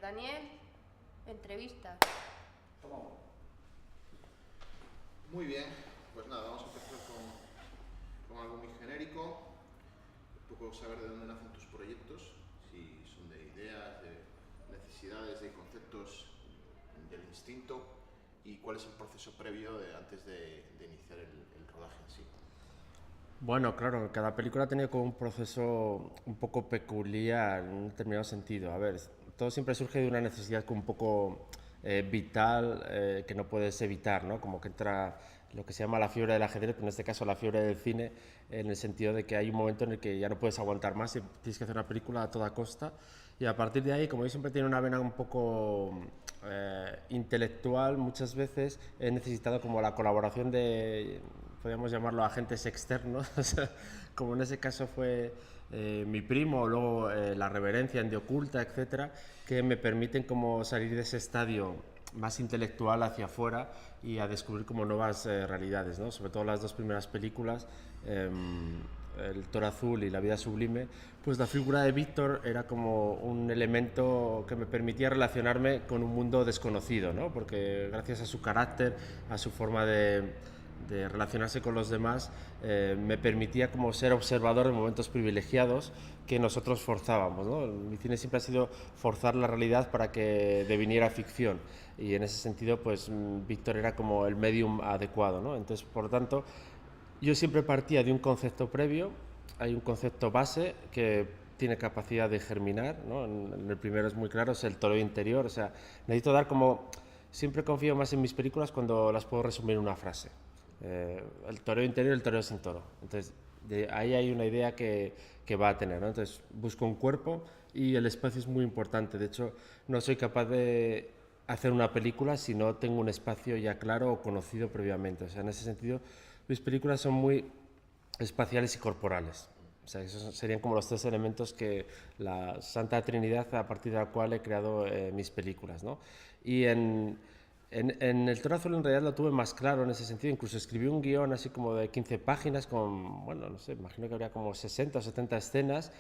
Daniel, entrevista. Muy bien, pues nada, vamos a empezar con algo muy genérico, un poco saber de dónde nacen tus proyectos, si son de ideas, de necesidades, de conceptos del instinto, y cuál es el proceso previo antes de iniciar el rodaje en sí. Bueno, claro, cada película ha tenido como un proceso un poco peculiar en un determinado sentido. A ver, todo siempre surge de una necesidad como un poco vital que no puedes evitar, ¿no? Como que entra lo que se llama la fiebre del ajedrez, pero en este caso la fiebre del cine, en el sentido de que hay un momento en el que ya no puedes aguantar más y tienes que hacer una película a toda costa. Y a partir de ahí, como yo siempre tengo una vena un poco intelectual, muchas veces he necesitado como la colaboración de, podríamos llamarlo, agentes externos, como en ese caso fue mi primo, o luego la reverencia en De Oculta, etcétera, que me permiten como salir de ese estadio más intelectual hacia afuera y a descubrir como nuevas realidades, ¿no? Sobre todo las dos primeras películas, El Toro Azul y La Vida Sublime, pues la figura de Víctor era como un elemento que me permitía relacionarme con un mundo desconocido, ¿no? Porque gracias a su carácter, a su forma de relacionarse con los demás, me permitía como ser observador en momentos privilegiados que nosotros forzábamos, ¿no? Mi cine siempre ha sido forzar la realidad para que deviniera ficción, y en ese sentido pues Víctor era como el medium adecuado, ¿no? Entonces, por lo tanto, yo siempre partía de un concepto previo. Hay un concepto base que tiene capacidad de germinar, ¿no? En el primero es muy claro, es el toro interior, o sea, necesito dar como... Siempre confío más en mis películas cuando las puedo resumir en una frase. El toreo interior y el toreo sin toro. Entonces, de ahí hay una idea que va a tener, ¿no? Entonces, busco un cuerpo y el espacio es muy importante. De hecho, no soy capaz de hacer una película si no tengo un espacio ya claro o conocido previamente. O sea, en ese sentido, mis películas son muy espaciales y corporales. O sea, esos serían como los tres elementos que la Santa Trinidad, a partir de la cual he creado mis películas, ¿no? Y en El Toro Azul en realidad lo tuve más claro en ese sentido. Incluso escribí un guión así como de 15 páginas con, bueno, no sé, imagino que habría como 60 o 70 escenas,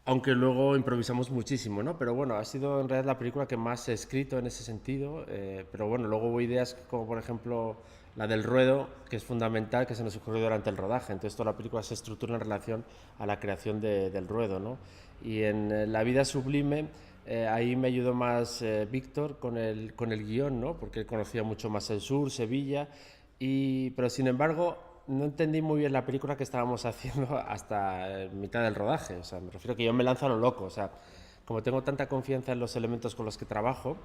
aunque luego improvisamos muchísimo, ¿no? Pero bueno, ha sido en realidad la película que más he escrito en ese sentido, pero bueno, luego hubo ideas como por ejemplo la del ruedo, que es fundamental, que se nos ocurrió durante el rodaje. Entonces toda la película se estructura en relación a la creación del ruedo, ¿no? Y en La Vida Sublime, ahí me ayudó más Víctor con el guión, ¿no? Porque él conocía mucho más el sur, Sevilla, pero sin embargo no entendí muy bien la película que estábamos haciendo hasta mitad del rodaje. O sea, me refiero que yo me lanzo a lo loco. O sea, como tengo tanta confianza en los elementos con los que trabajo,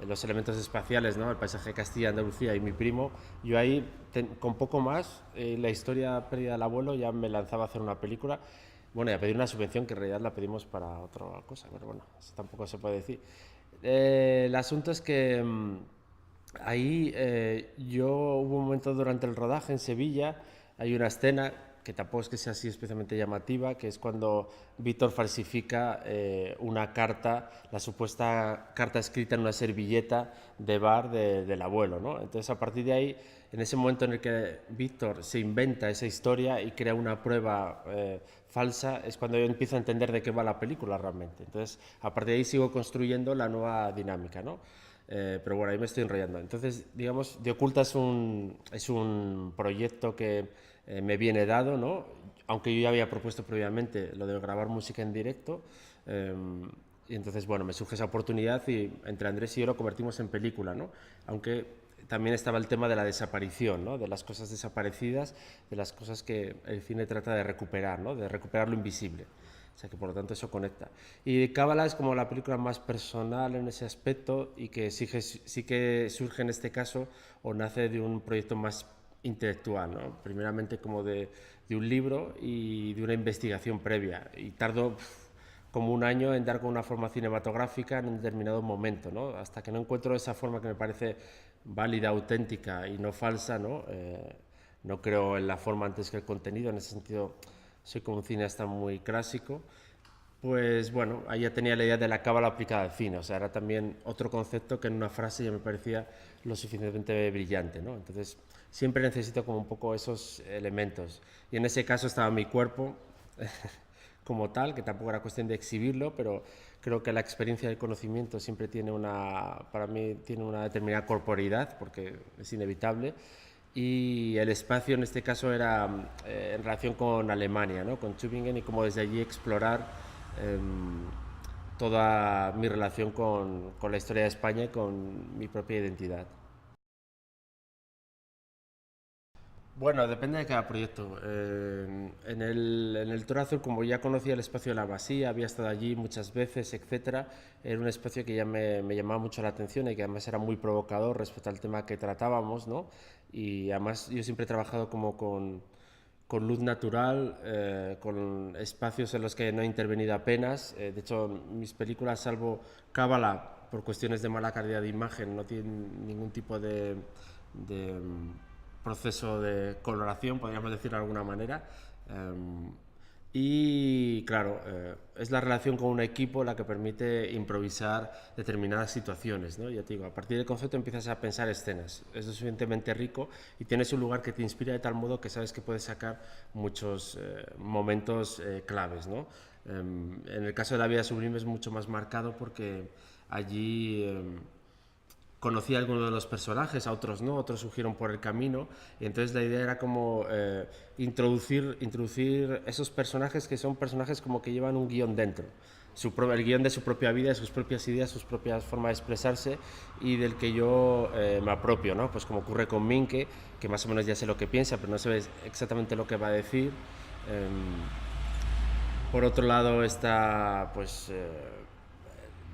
en los elementos espaciales, ¿no? El paisaje de Castilla, Andalucía y mi primo, yo ahí, con poco más, la historia perdida del abuelo, ya me lanzaba a hacer una película. Bueno, y a pedir una subvención que en realidad la pedimos para otra cosa, pero bueno, eso tampoco se puede decir. El asunto es que ahí yo hubo un momento durante el rodaje en Sevilla, hay una escena que tampoco es que sea así especialmente llamativa, que es cuando Víctor falsifica una carta, la supuesta carta escrita en una servilleta de bar del abuelo, ¿no? Entonces a partir de ahí, en ese momento en el que Víctor se inventa esa historia y crea una prueba falsa, es cuando yo empiezo a entender de qué va la película realmente. Entonces a partir de ahí sigo construyendo la nueva dinámica, ¿no? Pero bueno, ahí me estoy enrollando. Entonces, digamos, De Oculta es un proyecto que me viene dado, ¿no? Aunque yo ya había propuesto previamente lo de grabar música en directo. Y entonces, bueno, me surge esa oportunidad y entre Andrés y yo lo convertimos en película, ¿no? Aunque también estaba el tema de la desaparición, ¿no? De las cosas desaparecidas, de las cosas que el cine trata de recuperar, ¿no? De recuperar lo invisible. O sea que por lo tanto eso conecta. Y Cábala es como la película más personal en ese aspecto y que sí que surge en este caso o nace de un proyecto más intelectual, ¿no? Primeramente como de un libro y de una investigación previa. Y tardo como un año en dar con una forma cinematográfica en un determinado momento, ¿no? Hasta que no encuentro esa forma que me parece válida, auténtica y no falsa, ¿no? No creo en la forma antes que el contenido, en ese sentido soy como un cineasta muy clásico. Pues bueno, ahí ya tenía la idea de la cábala aplicada al cine, o sea, era también otro concepto que en una frase ya me parecía lo suficientemente brillante, ¿no? Entonces, siempre necesito como un poco esos elementos. Y en ese caso estaba mi cuerpo, como tal, que tampoco era cuestión de exhibirlo, pero creo que la experiencia del conocimiento siempre tiene para mí tiene una determinada corporeidad, porque es inevitable, y el espacio en este caso era en relación con Alemania, ¿no? Con Tübingen, y como desde allí explorar toda mi relación con la historia de España y con mi propia identidad. Bueno, depende de cada proyecto. En el Toro Azul, como ya conocía el espacio de la Masía, había estado allí muchas veces, etcétera, era un espacio que ya me llamaba mucho la atención y que además era muy provocador respecto al tema que tratábamos, ¿no? Y además yo siempre he trabajado como con luz natural, con espacios en los que no he intervenido apenas. De hecho, mis películas, salvo Cábala, por cuestiones de mala calidad de imagen, no tienen ningún tipo de proceso de coloración, podríamos decir de alguna manera. Y claro, es la relación con un equipo la que permite improvisar determinadas situaciones, ¿no? Ya te digo, a partir del concepto empiezas a pensar escenas, es lo suficientemente rico y tienes un lugar que te inspira de tal modo que sabes que puedes sacar muchos momentos claves, ¿no? En el caso de La vida sublime es mucho más marcado porque allí conocí a algunos de los personajes, a otros no, otros surgieron por el camino, y entonces la idea era como introducir esos personajes que son personajes como que llevan un guión dentro, el guión de su propia vida, sus propias ideas, sus propias formas de expresarse, y del que yo me apropio, ¿no? Pues como ocurre con Minke, que más o menos ya sé lo que piensa, pero no sé exactamente lo que va a decir. Por otro lado está pues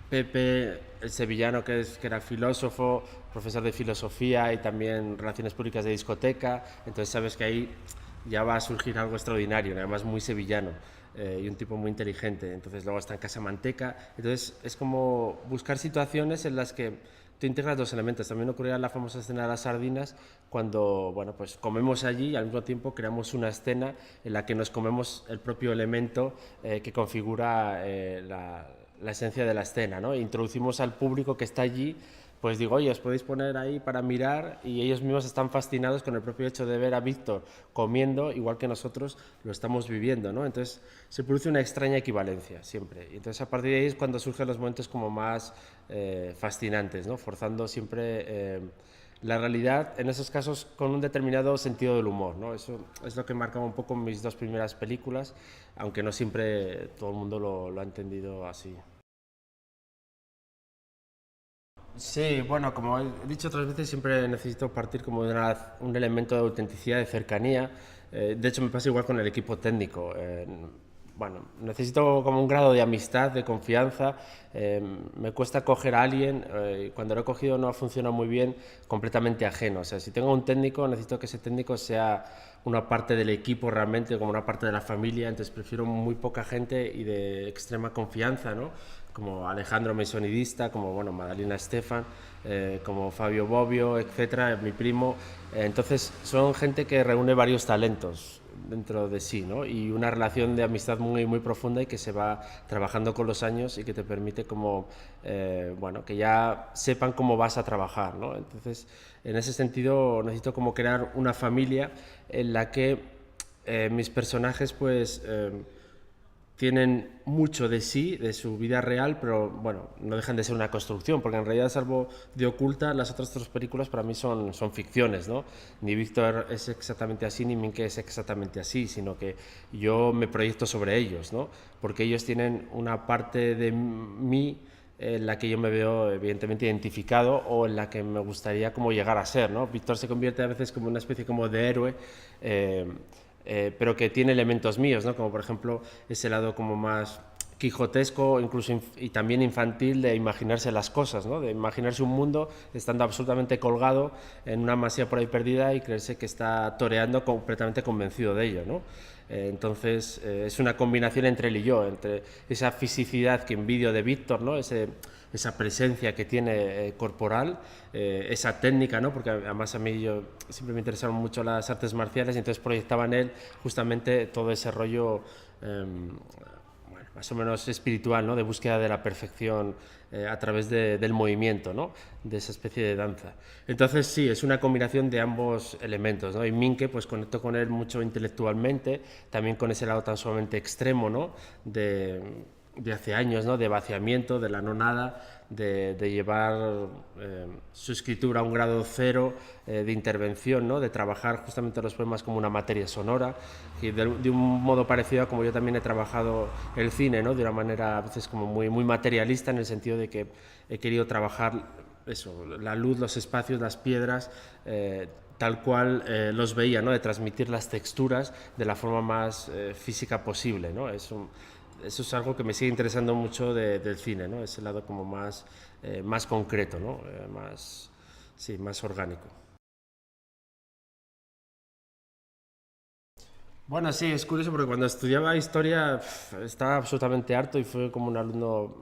Pepe, el sevillano, que era filósofo, profesor de filosofía y también relaciones públicas de discoteca, entonces sabes que ahí ya va a surgir algo extraordinario, además muy sevillano y un tipo muy inteligente. Entonces luego está en Casa Manteca, entonces es como buscar situaciones en las que tú integras los elementos. También ocurría la famosa escena de las sardinas, cuando bueno, pues comemos allí y al mismo tiempo creamos una escena en la que nos comemos el propio elemento que configura la esencia de la escena, ¿no? E introducimos al público que está allí, pues digo, oye, os podéis poner ahí para mirar, y ellos mismos están fascinados con el propio hecho de ver a Víctor comiendo, igual que nosotros lo estamos viviendo, ¿no? Entonces se produce una extraña equivalencia siempre, y entonces a partir de ahí es cuando surgen los momentos como más fascinantes, ¿no? Forzando siempre la realidad, en esos casos con un determinado sentido del humor, ¿no? Eso es lo que marcaba un poco mis dos primeras películas, aunque no siempre todo el mundo lo ha entendido así. Sí, bueno, como he dicho otras veces, siempre necesito partir como de un elemento de autenticidad, de cercanía. De hecho, me pasa igual con el equipo técnico. Bueno, necesito como un grado de amistad, de confianza. Me cuesta coger a alguien, cuando lo he cogido no ha funcionado muy bien, completamente ajeno. O sea, si tengo un técnico, necesito que ese técnico sea una parte del equipo realmente, como una parte de la familia. Entonces prefiero muy poca gente y de extrema confianza, ¿no? Como Alejandro, mi sonidista, como bueno, Madalena Estefan, como Fabio Bobbio, etcétera, mi primo. Entonces son gente que reúne varios talentos dentro de sí, ¿no? Y una relación de amistad muy, muy profunda y que se va trabajando con los años y que te permite como, bueno, que ya sepan cómo vas a trabajar, ¿no? Entonces, en ese sentido, necesito como crear una familia en la que mis personajes, pues, tienen mucho de sí, de su vida real, pero bueno, no dejan de ser una construcción, porque en realidad, salvo de Oculta, las otras tres películas para mí son ficciones, ¿no? Ni Víctor es exactamente así, ni Minke es exactamente así, sino que yo me proyecto sobre ellos, ¿no? Porque ellos tienen una parte de mí en la que yo me veo evidentemente identificado, o en la que me gustaría como llegar a ser, ¿no? Víctor se convierte a veces como una especie como de héroe, pero que tiene elementos míos, ¿no? Como por ejemplo ese lado como más quijotesco, incluso y también infantil, de imaginarse las cosas, ¿no? De imaginarse un mundo estando absolutamente colgado en una masía por ahí perdida y creerse que está toreando completamente convencido de ello, ¿no? Entonces es una combinación entre él y yo, entre esa fisicidad que envidio de Víctor, ¿no? Esa presencia que tiene corporal, esa técnica, ¿no? Porque además a mí siempre me interesaron mucho las artes marciales, y entonces proyectaba en él justamente todo ese rollo, bueno, más o menos espiritual, ¿no? De búsqueda de la perfección a través del movimiento, ¿no? De esa especie de danza. Entonces sí, es una combinación de ambos elementos, ¿no? Y Minke, pues conecto con él mucho intelectualmente, también con ese lado tan sumamente extremo, ¿no? De hace años, ¿no? De vaciamiento, de la no nada, de llevar su escritura a un grado cero de intervención, ¿no? De trabajar justamente los poemas como una materia sonora, y de un modo parecido a como yo también he trabajado el cine, ¿no? De una manera a veces como muy materialista, en el sentido de que he querido trabajar eso, la luz, los espacios, las piedras, tal cual los veía, ¿no? De transmitir las texturas de la forma más física posible, ¿no? Eso es algo que me sigue interesando mucho del cine, ¿no? Ese lado como más concreto, ¿no? Más orgánico. Bueno, sí, es curioso porque cuando estudiaba historia estaba absolutamente harto y fue como un alumno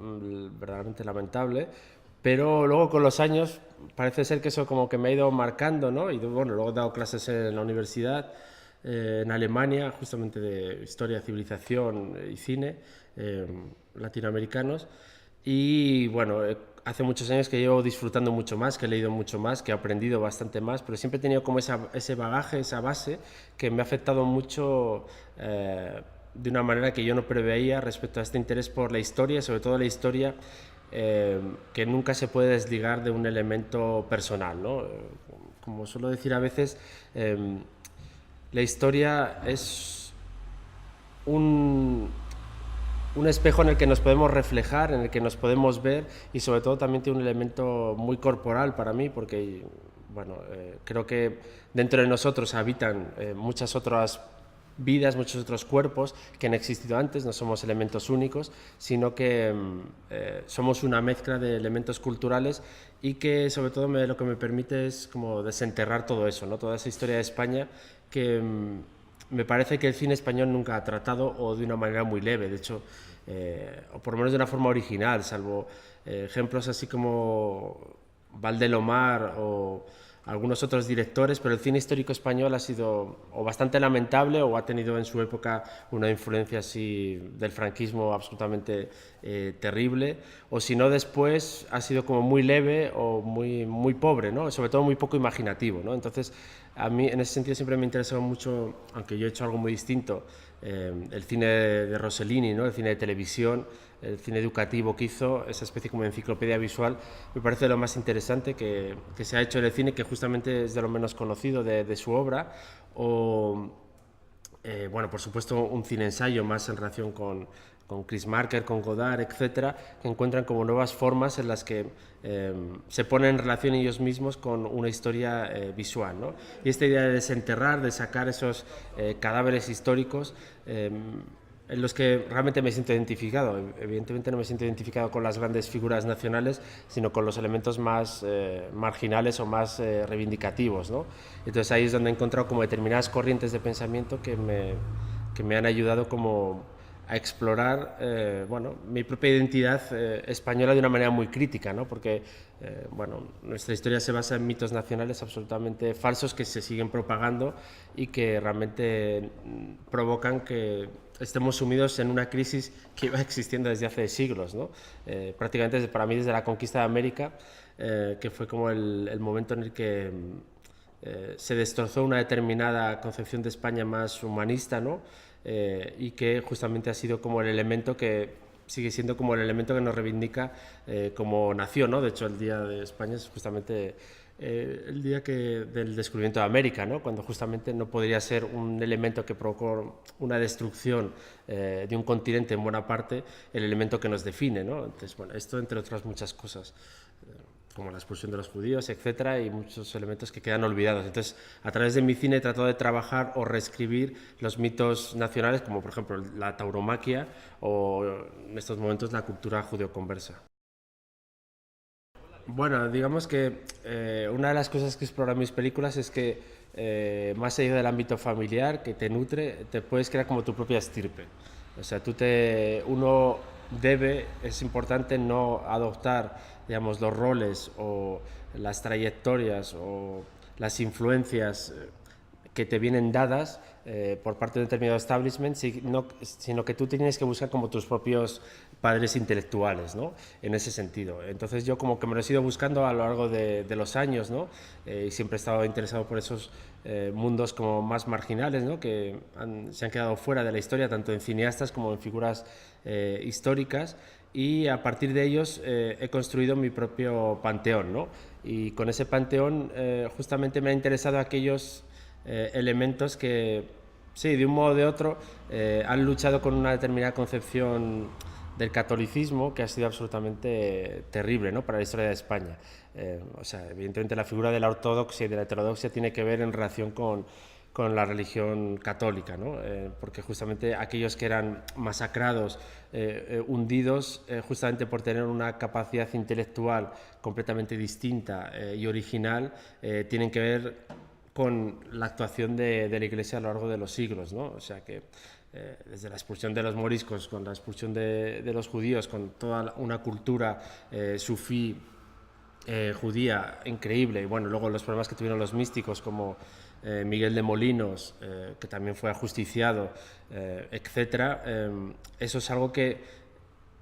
verdaderamente lamentable, pero luego con los años parece ser que eso como que me ha ido marcando, ¿no? Y bueno, luego he dado clases en la universidad en Alemania, justamente de historia, civilización y cine latinoamericanos. Y bueno, hace muchos años que llevo disfrutando mucho más, que he leído mucho más, que he aprendido bastante más, pero siempre he tenido como ese bagaje, esa base, que me ha afectado mucho de una manera que yo no preveía respecto a este interés por la historia, sobre todo la historia que nunca se puede desligar de un elemento personal, ¿no? Como suelo decir a veces, la historia es un espejo en el que nos podemos reflejar, en el que nos podemos ver, y sobre todo también tiene un elemento muy corporal para mí, porque bueno, creo que dentro de nosotros habitan muchas otras vidas, muchos otros cuerpos que han existido antes, no somos elementos únicos, sino que somos una mezcla de elementos culturales, y que sobre todo lo que me permite es como desenterrar todo eso, ¿no? Toda esa historia de España que me parece que el cine español nunca ha tratado, o de una manera muy leve, de hecho, o por lo menos de una forma original, salvo ejemplos así como Valdelomar o algunos otros directores, pero el cine histórico español ha sido o bastante lamentable, o ha tenido en su época una influencia así del franquismo absolutamente terrible, o si no después ha sido como muy leve o muy pobre, ¿no? Sobre todo muy poco imaginativo, ¿no? Entonces a mí en ese sentido siempre me ha interesado mucho, aunque yo he hecho algo muy distinto, el cine de Rossellini, ¿no? El cine de televisión, el cine educativo que hizo, esa especie como de enciclopedia visual, me parece lo más interesante que se ha hecho en el cine, que justamente es de lo menos conocido de su obra, o bueno, por supuesto un cine ensayo más en relación con Chris Marker, con Godard, etcétera, que encuentran como nuevas formas en las que se ponen en relación ellos mismos con una historia visual, ¿no? Y esta idea de desenterrar, de sacar esos cadáveres históricos en los que realmente me siento identificado. Evidentemente no me siento identificado con las grandes figuras nacionales, sino con los elementos más marginales o más reivindicativos, ¿no? Entonces ahí es donde he encontrado como determinadas corrientes de pensamiento que me han ayudado como a explorar bueno, mi propia identidad española de una manera muy crítica, ¿no? Porque bueno, nuestra historia se basa en mitos nacionales absolutamente falsos que se siguen propagando y que realmente provocan que estemos sumidos en una crisis que iba existiendo desde hace siglos, ¿no? Prácticamente para mí desde la conquista de América, que fue como el momento en el que se destrozó una determinada concepción de España más humanista, ¿no? Y que justamente ha sido como el elemento que sigue siendo como el elemento que nos reivindica como nación, ¿no? De hecho, el Día de España es justamente el día del descubrimiento de América, ¿no? Cuando justamente no podría ser un elemento que provocó una destrucción de un continente en buena parte el elemento que nos define, ¿no? Entonces, bueno, esto entre otras muchas cosas, como la expulsión de los judíos, etcétera, y muchos elementos que quedan olvidados. Entonces, a través de mi cine he tratado de trabajar o reescribir los mitos nacionales, como por ejemplo la tauromaquia o en estos momentos la cultura judeoconversa. Bueno, digamos que una de las cosas que explora mis películas es que más allá del ámbito familiar que te nutre, te puedes crear como tu propia estirpe. O sea, es importante no adoptar, digamos, los roles o las trayectorias o las influencias que te vienen dadas por parte de un determinado establishment, sino que tú tienes que buscar como tus propios padres intelectuales, ¿no? En ese sentido. Entonces yo como que me lo he ido buscando a lo largo de los años, ¿no? Y siempre he estado interesado por esos mundos como más marginales, ¿no? Que se han quedado fuera de la historia, tanto en cineastas como en figuras históricas, y a partir de ellos he construido mi propio panteón, ¿no? Y con ese panteón justamente me ha interesado aquellos elementos que, sí, de un modo o de otro, han luchado con una determinada concepción del catolicismo que ha sido absolutamente terrible, ¿no? Para la historia de España. O sea, evidentemente la figura de la ortodoxia y de la heterodoxia tiene que ver en relación con la religión católica, ¿no? Porque justamente aquellos que eran masacrados, hundidos, justamente por tener una capacidad intelectual completamente distinta y original, tienen que ver con la actuación de la Iglesia a lo largo de los siglos, ¿no? O sea que desde la expulsión de los moriscos, con la expulsión de los judíos, con toda una cultura sufí judía increíble, y bueno, luego los problemas que tuvieron los místicos como Miguel de Molinos, que también fue ajusticiado, etcétera, eso es algo que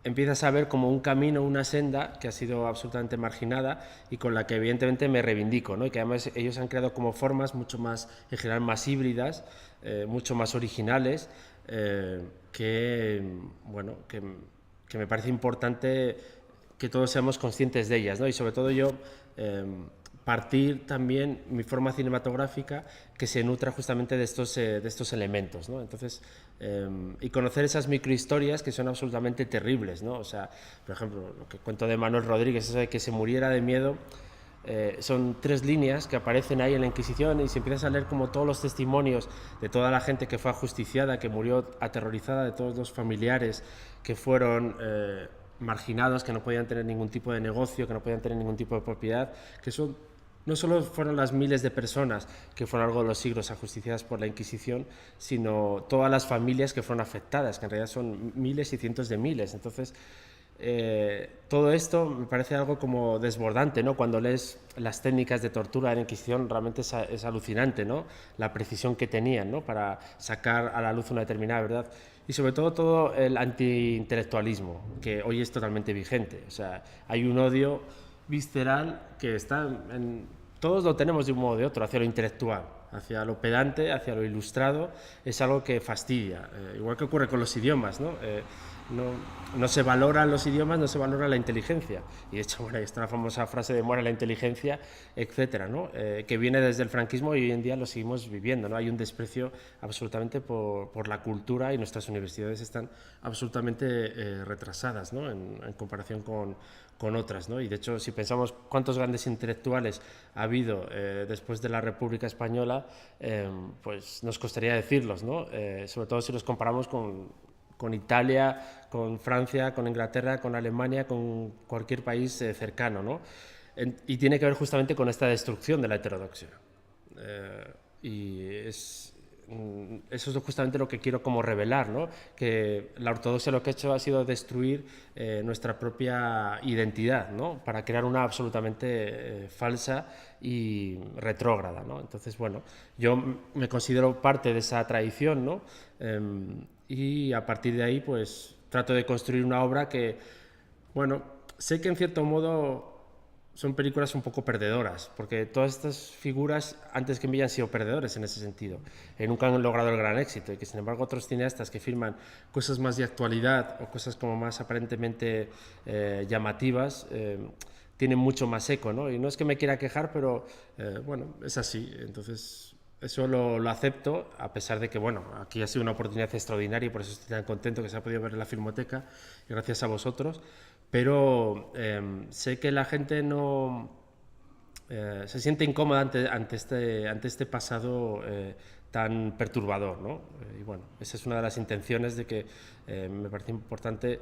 empiezas a ver como un camino, una senda que ha sido absolutamente marginada y con la que evidentemente me reivindico, ¿no? Y que además ellos han creado como formas mucho más, en general, más híbridas, mucho más originales, bueno, que me parece importante que todos seamos conscientes de ellas, ¿no? Y sobre todo yo partir también mi forma cinematográfica que se nutra justamente de estos elementos, ¿no? Entonces, y conocer esas microhistorias que son absolutamente terribles, ¿no? O sea, por ejemplo, lo que cuento de Manuel Rodríguez, eso de que se muriera de miedo, son 3 líneas que aparecen ahí en la Inquisición, y si empiezas a leer como todos los testimonios de toda la gente que fue ajusticiada, que murió aterrorizada, de todos los familiares que fueron marginados, que no podían tener ningún tipo de negocio, que no podían tener ningún tipo de propiedad, que son no solo fueron las miles de personas que fueron a lo largo de los siglos ajusticiadas por la Inquisición, sino todas las familias que fueron afectadas, que en realidad son miles y cientos de miles. Entonces, todo esto me parece algo como desbordante, ¿no? Cuando lees las técnicas de tortura de la Inquisición, realmente es alucinante, ¿no? La precisión que tenían, ¿no? Para sacar a la luz una determinada verdad. Y sobre todo el antiintelectualismo, que hoy es totalmente vigente. O sea, hay un odio visceral que está todos lo tenemos de un modo o de otro, hacia lo intelectual, hacia lo pedante, hacia lo ilustrado. Es algo que fastidia, igual que ocurre con los idiomas, ¿no? No se valoran los idiomas, no se valora la inteligencia, y de hecho, bueno, ahí está la famosa frase de muere la inteligencia, etcétera, ¿no? Que viene desde el franquismo y hoy en día lo seguimos viviendo, ¿no? Hay un desprecio absolutamente por la cultura, y nuestras universidades están absolutamente retrasadas, ¿no? En comparación con otras, ¿no? Y de hecho, si pensamos cuántos grandes intelectuales ha habido después de la República Española, pues nos costaría decirlos, ¿no? Sobre todo si los comparamos con Italia, con Francia, con Inglaterra, con Alemania, con cualquier país cercano, ¿no? Y tiene que ver justamente con esta destrucción de la heterodoxia. Y eso es justamente lo que quiero como revelar, ¿no? Que la ortodoxia lo que ha hecho ha sido destruir nuestra propia identidad, ¿no? Para crear una absolutamente falsa y retrógrada, ¿no? Entonces, bueno, yo me considero parte de esa tradición, ¿no? Y a partir de ahí, pues, trato de construir una obra que, bueno, sé que en cierto modo son películas un poco perdedoras, porque todas estas figuras, antes que mí, han sido perdedores en ese sentido. Nunca han logrado el gran éxito, y que sin embargo otros cineastas que filman cosas más de actualidad o cosas como más aparentemente llamativas, tienen mucho más eco, ¿no? Y no es que me quiera quejar, pero bueno, es así. Entonces, eso lo acepto, a pesar de que, bueno, aquí ha sido una oportunidad extraordinaria y por eso estoy tan contento que se ha podido ver en la Filmoteca, y gracias a vosotros. Pero sé que la gente no se siente incómoda ante este pasado tan perturbador, ¿no? Y bueno, esa es una de las intenciones de que me parece importante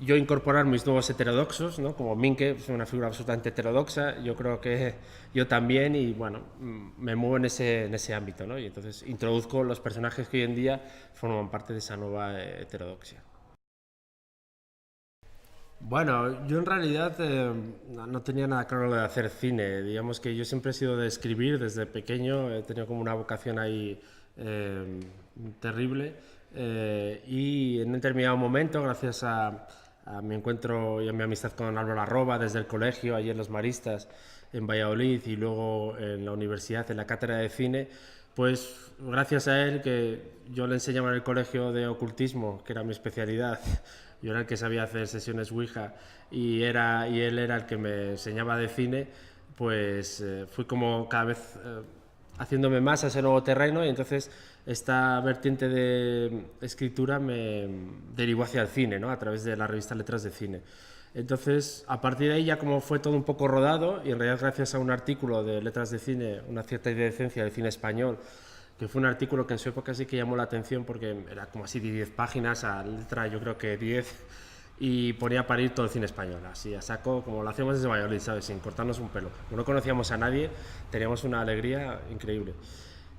yo incorporar mis nuevos heterodoxos, ¿no? Como Minke es una figura absolutamente heterodoxa, yo creo que yo también, y bueno, me muevo en ese ámbito, ¿no? Y entonces introduzco los personajes que hoy en día forman parte de esa nueva heterodoxia. Bueno, yo en realidad no tenía nada claro lo de hacer cine. Digamos que yo siempre he sido de escribir desde pequeño, he tenido como una vocación ahí terrible. Y en un determinado momento, gracias a mi encuentro y a mi amistad con Álvaro Arroba desde el colegio, allí en Los Maristas, en Valladolid, y luego en la universidad, en la cátedra de cine, pues gracias a él, que yo le enseñaba en el colegio de ocultismo, que era mi especialidad. Yo era el que sabía hacer sesiones Ouija y él era el que me enseñaba de cine, pues fui como cada vez haciéndome más a ese nuevo terreno, y entonces esta vertiente de escritura me derivó hacia el cine, ¿no? A través de la revista Letras de Cine. Entonces, a partir de ahí ya como fue todo un poco rodado, y en realidad gracias a un artículo de Letras de Cine, una cierta decencia del cine español, que fue un artículo que en su época sí que llamó la atención porque era como así de 10 páginas, a letra yo creo que 10, y ponía a parir todo el cine español, así a saco, como lo hacíamos desde Valladolid, ¿sabes? Sin cortarnos un pelo. Como no conocíamos a nadie, teníamos una alegría increíble.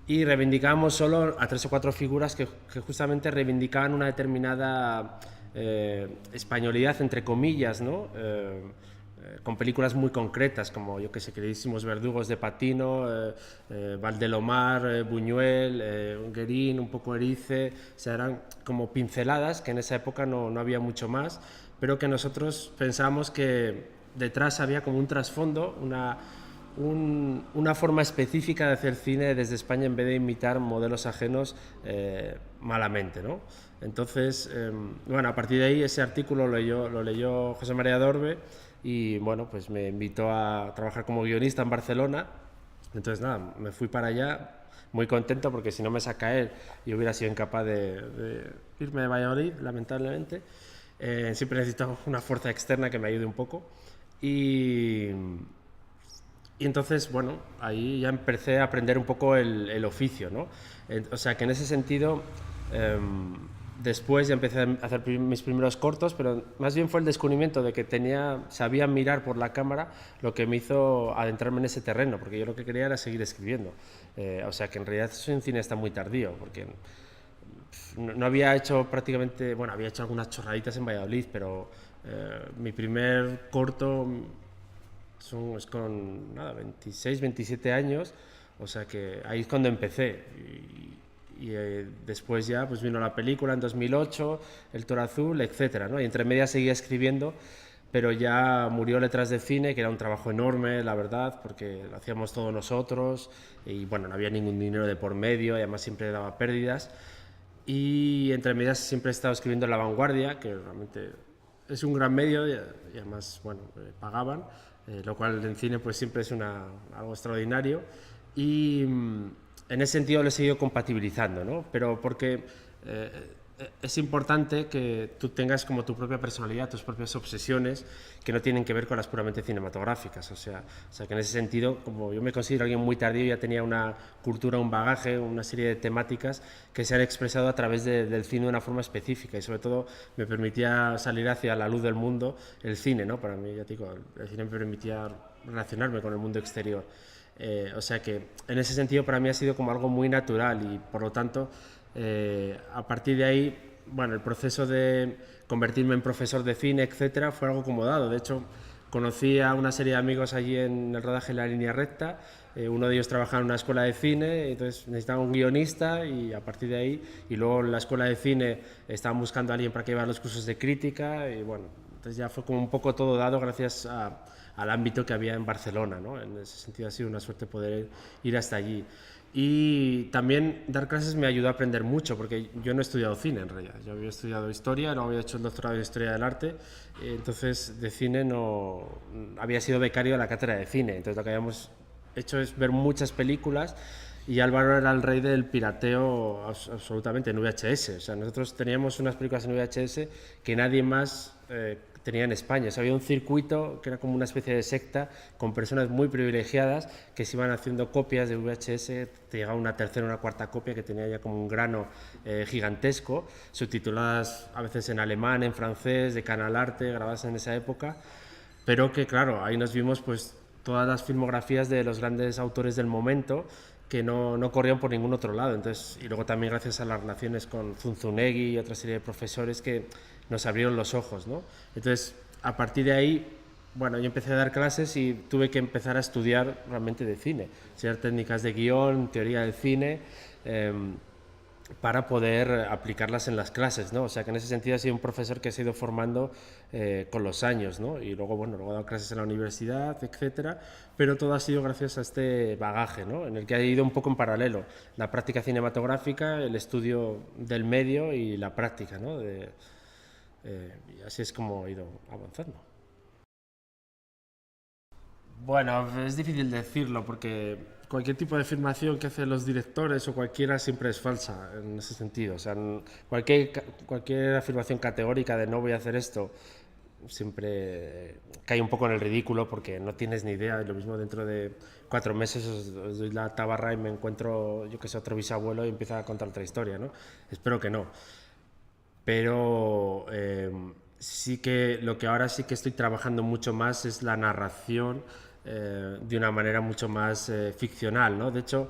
Y reivindicábamos solo a 3 o 4 figuras que justamente reivindicaban una determinada españolidad, entre comillas, ¿no? Con películas muy concretas, como yo que sé, Queridísimos Verdugos de Patino, Valdelomar, Buñuel, Guerín, un poco Erice, o sea, eran como pinceladas que en esa época no había mucho más, pero que nosotros pensábamos que detrás había como un trasfondo, una forma específica de hacer cine desde España en vez de imitar modelos ajenos malamente, ¿no? Entonces, bueno, a partir de ahí ese artículo lo leyó José María Dorbe, y bueno, pues me invitó a trabajar como guionista en Barcelona. Entonces nada, me fui para allá muy contento, porque si no me saca él yo hubiera sido incapaz de irme de Valladolid, lamentablemente. Siempre necesito una fuerza externa que me ayude un poco, y entonces, bueno, ahí ya empecé a aprender un poco el oficio, ¿no? O sea que en ese sentido, después ya empecé a hacer mis primeros cortos, pero más bien fue el descubrimiento de que sabía mirar por la cámara, lo que me hizo adentrarme en ese terreno, porque yo lo que quería era seguir escribiendo. O sea que en realidad soy un cineasta muy tardío, porque no había hecho prácticamente, bueno, había hecho algunas chorraditas en Valladolid, pero mi primer corto es con nada, 26, 27 años, o sea que ahí es cuando empecé. Y después ya pues vino la película en 2008, El Toro Azul, etcétera, ¿no? Y entre medias seguía escribiendo, pero ya murió Letras de Cine, que era un trabajo enorme, la verdad, porque lo hacíamos todos nosotros, y bueno, no había ningún dinero de por medio, y además siempre daba pérdidas. Y entre medias siempre he estado escribiendo en La Vanguardia, que realmente es un gran medio, y además, bueno, pagaban, lo cual en cine pues siempre es algo extraordinario. Y en ese sentido lo he seguido compatibilizando, ¿no? Pero porque es importante que tú tengas como tu propia personalidad, tus propias obsesiones, que no tienen que ver con las puramente cinematográficas. O sea que en ese sentido, como yo me considero alguien muy tardío, ya tenía una cultura, un bagaje, una serie de temáticas que se han expresado a través del cine de una forma específica, y sobre todo me permitía salir hacia la luz del mundo el cine, ¿no? Para mí, ya te digo, el cine me permitía relacionarme con el mundo exterior. O sea que en ese sentido para mí ha sido como algo muy natural, y por lo tanto a partir de ahí, bueno, el proceso de convertirme en profesor de cine, etcétera, fue algo como dado. De hecho, conocí a una serie de amigos allí en el rodaje de La Línea Recta. Uno de ellos trabajaba en una escuela de cine, entonces necesitaba un guionista, y a partir de ahí, y luego en la escuela de cine estaban buscando a alguien para que llevara los cursos de crítica, y bueno, entonces ya fue como un poco todo dado gracias al ámbito que había en Barcelona, ¿no? En ese sentido ha sido una suerte poder ir hasta allí. Y también dar clases me ayudó a aprender mucho, porque yo no he estudiado cine en realidad. Yo había estudiado historia, luego había hecho el doctorado en historia del arte, entonces de cine no había sido becario de la cátedra de cine. Entonces lo que habíamos hecho es ver muchas películas, y Álvaro era el rey del pirateo absolutamente en VHS. O sea, nosotros teníamos unas películas en VHS que nadie más tenía en España. O sea, había un circuito que era como una especie de secta, con personas muy privilegiadas que se iban haciendo copias de VHS. Te llegaba una tercera o una cuarta copia que tenía ya como un grano gigantesco, subtituladas a veces en alemán, en francés, de Canal Arte, grabadas en esa época, pero que claro, ahí nos vimos pues todas las filmografías de los grandes autores del momento, que no corrían por ningún otro lado. Entonces, y luego también gracias a las relaciones con Zunzunegui y otra serie de profesores que nos abrieron los ojos, ¿no? Entonces, a partir de ahí, bueno, yo empecé a dar clases y tuve que empezar a estudiar realmente de cine, estudiar técnicas de guión, teoría del cine, para poder aplicarlas en las clases, ¿no? O sea que en ese sentido ha sido un profesor que se ha ido formando con los años, ¿no? Y luego, bueno, luego he dado clases en la universidad, etcétera, pero todo ha sido gracias a este bagaje, ¿no? En el que ha ido un poco en paralelo, la práctica cinematográfica, el estudio del medio y la práctica, ¿no? Y así es como he ido avanzando. Bueno, es difícil decirlo porque cualquier tipo de afirmación que hacen los directores o cualquiera siempre es falsa en ese sentido. O sea, cualquier afirmación categórica de no voy a hacer esto siempre cae un poco en el ridículo porque no tienes ni idea. Y lo mismo dentro de 4 meses os doy la tabarra y me encuentro, yo que sé, otro bisabuelo y empieza a contar otra historia, ¿no? Espero que no. Pero sí que lo que ahora sí que estoy trabajando mucho más es la narración de una manera mucho más ficcional, ¿no? De hecho,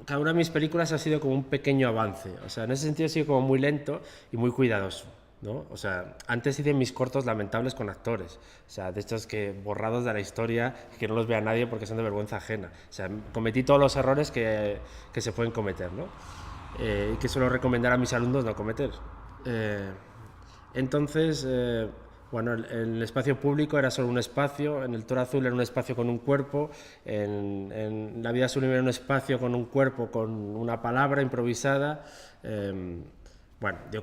cada una de mis películas ha sido como un pequeño avance, o sea, en ese sentido ha sido como muy lento y muy cuidadoso, ¿no? O sea, antes hice mis cortos lamentables con actores, o sea, de estos que borrados de la historia, que no los vea nadie porque son de vergüenza ajena, o sea, cometí todos los errores que se pueden cometer, ¿no? Y que suelo recomendar a mis alumnos no cometer. Entonces, bueno, el espacio público era solo un espacio, en el Toro Azul era un espacio con un cuerpo, en La vida sublime era un espacio con un cuerpo, con una palabra improvisada. Bueno, yo